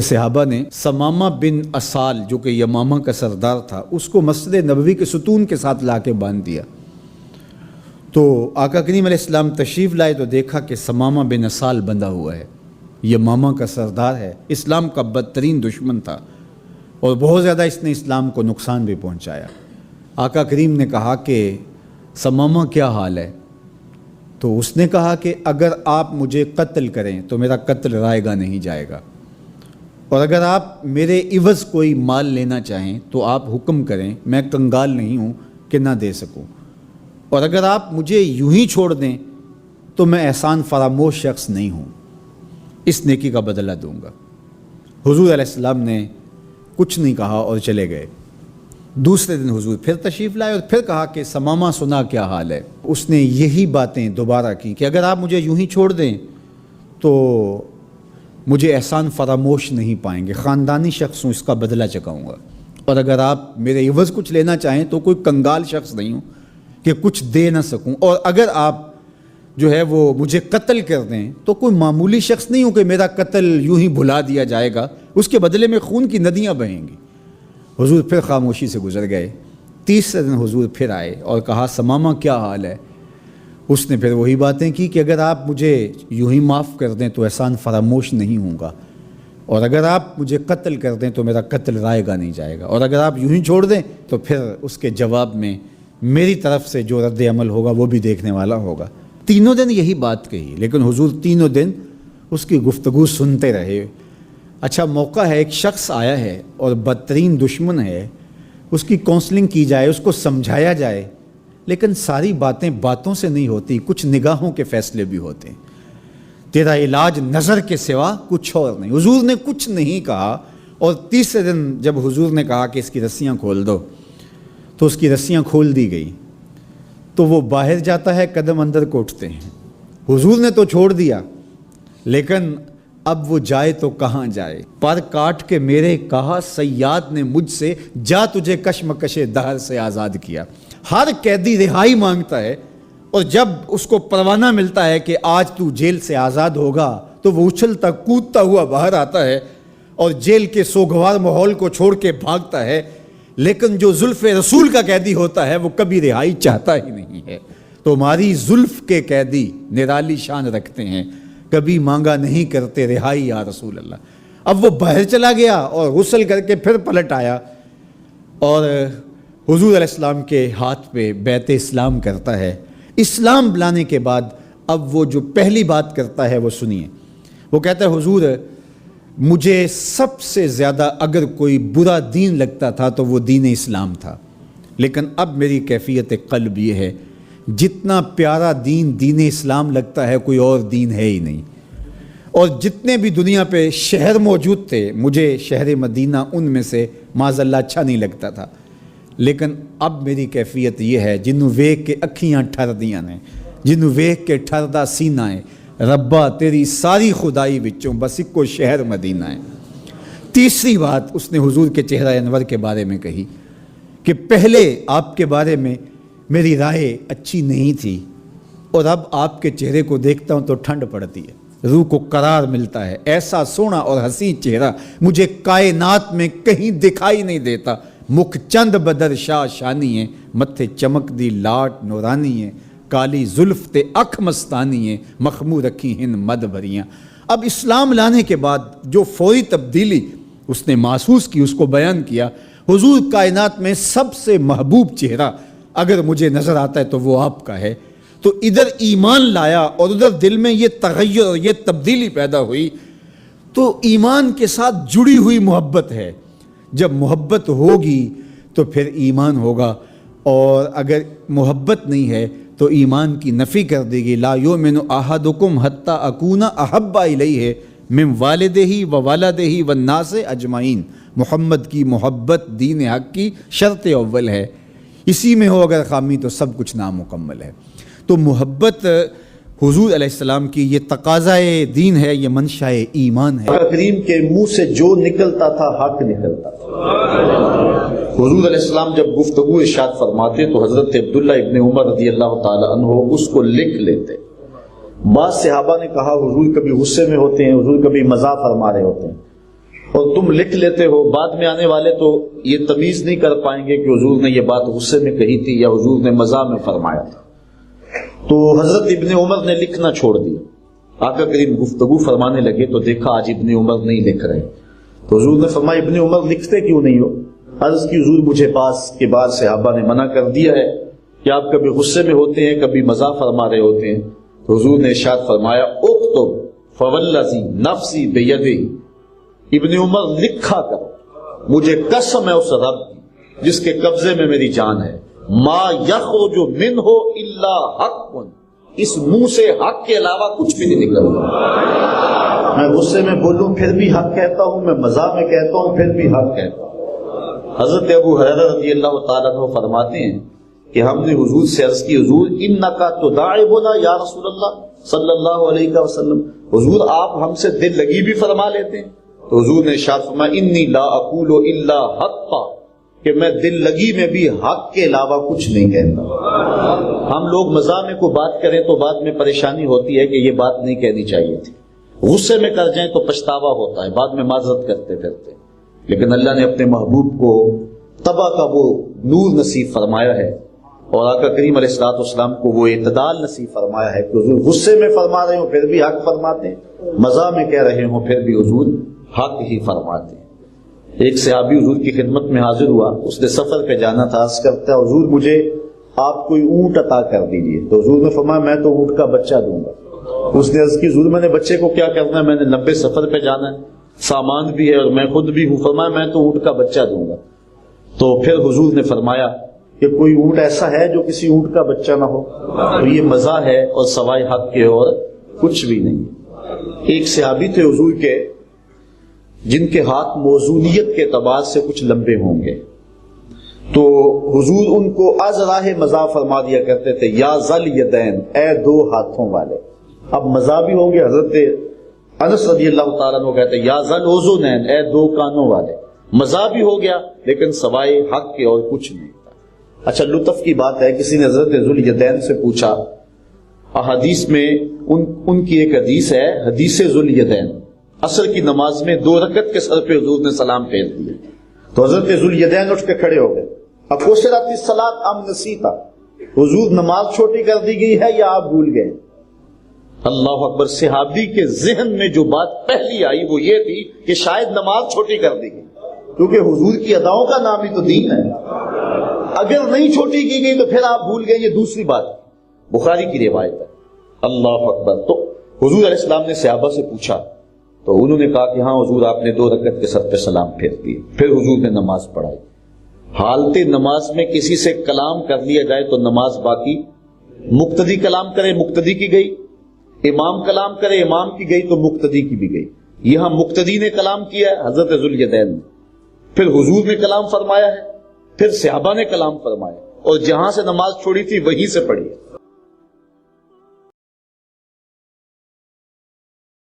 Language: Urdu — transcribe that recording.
صحابہ نے ثمامہ بن اسال جو کہ یمامہ کا سردار تھا اس کو مسجد نبوی کے ستون کے ساتھ لا کے باندھ دیا۔ تو آقا کریم علیہ السلام تشریف لائے تو دیکھا کہ ثمامہ بن اسال بندھا ہوا ہے، یمامہ کا سردار ہے، اسلام کا بدترین دشمن تھا اور بہت زیادہ اس نے اسلام کو نقصان بھی پہنچایا۔ آقا کریم نے کہا کہ ثمامہ کیا حال ہے؟ تو اس نے کہا کہ اگر آپ مجھے قتل کریں تو میرا قتل رائے گا نہیں جائے گا، اور اگر آپ میرے عوض کوئی مال لینا چاہیں تو آپ حکم کریں، میں کنگال نہیں ہوں کہ نہ دے سکوں، اور اگر آپ مجھے یوں ہی چھوڑ دیں تو میں احسان فراموش شخص نہیں ہوں، اس نیکی کا بدلہ دوں گا۔ حضور علیہ السلام نے کچھ نہیں کہا اور چلے گئے۔ دوسرے دن حضور پھر تشریف لائے اور پھر کہا کہ ثمامہ سنا کیا حال ہے؟ اس نے یہی باتیں دوبارہ کی کہ اگر آپ مجھے یوں ہی چھوڑ دیں تو مجھے احسان فراموش نہیں پائیں گے، خاندانی شخص ہوں، اس کا بدلہ چکاؤں گا، اور اگر آپ میرے عوض کچھ لینا چاہیں تو کوئی کنگال شخص نہیں ہوں کہ کچھ دے نہ سکوں، اور اگر آپ جو ہے وہ مجھے قتل کر دیں تو کوئی معمولی شخص نہیں ہوں کہ میرا قتل یوں ہی بھلا دیا جائے گا، اس کے بدلے میں خون کی ندیاں بہیں گی۔ حضور پھر خاموشی سے گزر گئے۔ تیسرے دن حضور پھر آئے اور کہا ثمامہ کیا حال ہے؟ اس نے پھر وہی باتیں کی کہ اگر آپ مجھے یوں ہی معاف کر دیں تو احسان فراموش نہیں ہوں گا، اور اگر آپ مجھے قتل کر دیں تو میرا قتل رائے گا نہیں جائے گا، اور اگر آپ یوں ہی چھوڑ دیں تو پھر اس کے جواب میں میری طرف سے جو رد عمل ہوگا وہ بھی دیکھنے والا ہوگا۔ تینوں دن یہی بات کہی، لیکن حضور تینوں دن اس کی گفتگو سنتے رہے۔ اچھا موقع ہے، ایک شخص آیا ہے اور بدترین دشمن ہے، اس کی کونسلنگ کی جائے، اس کو سمجھایا جائے، لیکن ساری باتیں باتوں سے نہیں ہوتی، کچھ نگاہوں کے فیصلے بھی ہوتے ہیں۔ تیرا علاج نظر کے سوا کچھ اور نہیں۔ حضور نے کچھ نہیں کہا، اور تیسرے دن جب حضور نے کہا کہ اس کی رسیاں کھول دو تو اس کی رسیاں کھول دی گئی، تو وہ باہر جاتا ہے، قدم اندر کو اٹھتے ہیں۔ حضور نے تو چھوڑ دیا، لیکن اب وہ جائے تو کہاں جائے؟ پر کاٹ کے میرے کہا صیاد نے مجھ سے، جا تجھے کشمکش دہر سے آزاد کیا۔ ہر قیدی رہائی مانگتا ہے، اور جب اس کو پروانہ ملتا ہے کہ آج تو جیل سے آزاد ہوگا تو وہ اچھلتا کودتا ہوا باہر آتا ہے اور جیل کے سوگوار ماحول کو چھوڑ کے بھاگتا ہے۔ لیکن جو زلف رسول کا قیدی ہوتا ہے وہ کبھی رہائی چاہتا ہی نہیں ہے۔ تو ہماری زلف کے قیدی نرالی شان رکھتے ہیں، کبھی مانگا نہیں کرتے رہائی یا رسول اللہ۔ اب وہ باہر چلا گیا اور غسل کر کے پھر پلٹ آیا اور حضور علیہ السلام کے ہاتھ پہ بیعت اسلام کرتا ہے۔ اسلام لانے کے بعد اب وہ جو پہلی بات کرتا ہے وہ سنیے۔ وہ کہتا ہے حضور مجھے سب سے زیادہ اگر کوئی برا دین لگتا تھا تو وہ دین اسلام تھا، لیکن اب میری کیفیت قلب یہ ہے جتنا پیارا دین دین اسلام لگتا ہے کوئی اور دین ہے ہی نہیں، اور جتنے بھی دنیا پہ شہر موجود تھے مجھے شہر مدینہ ان میں سے معاذ اللہ اچھا نہیں لگتا تھا، لیکن اب میری کیفیت یہ ہے جنوں ویکھ کے اکھیاں ٹھر دیاں نے، جنوں ویکھ کے ٹھردا سینہ ہے، ربا تیری ساری خدائی وچوں بس اکو شہر مدینہ ہے۔ تیسری بات اس نے حضور کے چہرہ انور کے بارے میں کہی کہ پہلے آپ کے بارے میں میری رائے اچھی نہیں تھی، اور اب آپ کے چہرے کو دیکھتا ہوں تو ٹھنڈ پڑتی ہے، روح کو قرار ملتا ہے، ایسا سونا اور حسین چہرہ مجھے کائنات میں کہیں دکھائی نہیں دیتا۔ مکھ چند بدر شاہ شانی ہے، متھے چمک دی لاٹ نورانی ہے، کالی زلف تے اکھ مستانی ہے، مخمور رکھی ہن مد بھریاں۔ اب اسلام لانے کے بعد جو فوری تبدیلی اس نے محسوس کی اس کو بیان کیا۔ حضور کائنات میں سب سے محبوب چہرہ اگر مجھے نظر آتا ہے تو وہ آپ کا ہے۔ تو ادھر ایمان لایا اور ادھر دل میں یہ تغیر اور یہ تبدیلی پیدا ہوئی۔ تو ایمان کے ساتھ جڑی ہوئی محبت ہے، جب محبت ہوگی تو پھر ایمان ہوگا، اور اگر محبت نہیں ہے تو ایمان کی نفی کر دے گی۔ لا یؤمن احدکم حتی اکون احب الیہ من والدہ و والدہ والناس اجمعین۔ محمد کی محبت دین حق کی شرط اول ہے، اسی میں ہو اگر خامی تو سب کچھ نامکمل ہے۔ تو محبت حضور علیہ السلام کی یہ تقاضائے دین ہے، یہ منشاء ایمان ہے۔ کریم کے منہ سے جو نکلتا تھا حق نکلتا تھا۔ حضور علیہ السلام جب گفتگو ارشاد فرماتے تو حضرت عبداللہ ابن عمر رضی اللہ تعالی عنہ اس کو لکھ لیتے۔ بعض صحابہ نے کہا حضور کبھی غصے میں ہوتے ہیں، حضور کبھی مزاح فرما رہے ہوتے ہیں، تم لکھ لیتے ہو، بعد میں آنے والے تو یہ تمیز نہیں کر پائیں گے کہ حضور نے یہ بات غصے میں کہی تھی یا حضور نے مزاح میں فرمایا تھا۔ تو حضرت ابن عمر نے لکھنا چھوڑ دیا۔ آقا کریم گفتگو فرمانے لگے تو دیکھا آج ابن عمر نہیں لکھ رہے، تو حضور نے فرمایا ابن عمر لکھتے کیوں نہیں ہو؟ عرض کی حضور مجھے پاس کے بعد صحابہ نے منع کر دیا ہے کہ آپ کبھی غصے میں ہوتے ہیں کبھی مزاح فرما رہے ہوتے ہیں۔ تو حضور نے ارشاد فرمایا اکتب فوالذی نفسی بیدی، ابن عمر لکھا کرو، مجھے قسم ہے اس رب کی جس کے قبضے میں میری جان ہے، ما یخرج منہ الا حق، اس منہ سے حق کے علاوہ کچھ بھی نہیں نکلتا۔ میں غصے میں بولوں پھر بھی حق کہتا ہوں، میں مزاح میں کہتا ہوں پھر بھی حق کہتا ہوں۔ حضرت ابو ہریرہ رضی اللہ تعالیٰ عنہ فرماتے ہیں کہ ہم نے حضور سے عرض کی حضور انکا تداعبنا یا رسول اللہ صلی اللہ علیہ وسلم، حضور آپ ہم سے دل لگی بھی فرما لیتے ہیں؟ تو حضور نے ارشاد فرمایا انی لا اقول الا حقا، کہ میں دل لگی میں بھی حق کے علاوہ کچھ نہیں کہتا۔ ہم لوگ مزاح میں کوئی بات کریں تو بعد میں پریشانی ہوتی ہے کہ یہ بات نہیں کہنی چاہیے تھی، غصے میں کر جائیں تو پچھتاوا ہوتا ہے، بعد میں معذرت کرتے پھرتے، لیکن اللہ نے اپنے محبوب کو تبا کا وہ نور نصیب فرمایا ہے، اور آقا کریم علیہ الصلوۃ والسلام کو وہ اعتدال نصیب فرمایا ہے کہ حضور غصے میں فرما رہے ہوں پھر بھی حق فرماتے ہیں، مزاح میں کہہ رہے ہوں پھر بھی حضور حق ہی فرماتے ہیں۔ ایک صحابی حضور کی خدمت میں حاضر ہوا، اس نے سفر پہ جانا تھا، عرض کرتا ہے حضور مجھے آپ کوئی اونٹ عطا کر دیجئے۔ تو حضور نے فرمایا میں تو اونٹ کا بچہ دوں گا۔ اس نے عرض کی حضور میں نے بچے کو کیا کرنا ہے، میں نے لمبے سفر پہ جانا ہے، سامان بھی ہے اور میں خود بھی ہوں، فرمایا میں تو اونٹ کا بچہ دوں گا۔ تو پھر حضور نے فرمایا کہ کوئی اونٹ ایسا ہے جو کسی اونٹ کا بچہ نہ ہو؟ تو یہ مزاح ہے اور سوائے حق کے اور کچھ بھی نہیں۔ ایک صحابی تھے حضور کے جن کے ہاتھ موزونیت کے اعتبار سے کچھ لمبے ہوں گے، تو حضور ان کو از راہ مزاح فرما دیا کرتے تھے یا ذل یدین، اے دو ہاتھوں والے۔ اب مزاح بھی ہوں گے، حضرت انس رضی اللہ تعالیٰ عنہ کہتے ہیں یا ذل اذنین، اے دو کانوں والے۔ مزاح بھی ہو گیا لیکن سوائے حق کے اور کچھ نہیں۔ اچھا لطف کی بات ہے، کسی نے حضرت ذوالیدین سے پوچھا، احادیث میں ان کی ایک حدیث ہے، حدیث ذوالیدین، عصر کی نماز میں 2 رکعت کے سر پہ حضور نے سلام پھیر دیا۔ تو حضرت ذوالیدین اٹھ کے کھڑے ہو گئے، اقصرت الصلاۃ ام نسیتا، حضور نماز چھوٹی کر دی گئی ہے یا آپ بھول گئے؟ اللہ اکبر۔ صحابی کے ذہن میں جو بات پہلی آئی وہ یہ تھی کہ شاید نماز چھوٹی کر دی گئی، کیونکہ حضور کی اداؤں کا نام ہی تو دین ہے۔ اگر نہیں چھوٹی کی گئی تو پھر آپ بھول گئے، یہ دوسری بات، بخاری کی روایت ہے۔ اللہ اکبر۔ تو حضور علیہ السلام نے صحابہ سے پوچھا تو انہوں نے کہا کہ ہاں حضور آپ نے 2 رکعت کے سر پہ سلام پھیر دیے، پھر حضور نے نماز پڑھائی۔ حالت نماز میں کسی سے کلام کر لیا جائے تو نماز باقی، مقتدی کلام کرے مقتدی کی گئی، امام کلام کرے امام کی گئی تو مقتدی کی بھی گئی۔ یہاں مقتدی نے کلام کیا ہے حضرت ذوالیدین نے، پھر حضور نے کلام فرمایا ہے، پھر صحابہ نے کلام فرمایا، اور جہاں سے نماز چھوڑی تھی وہیں سے پڑھی ہے۔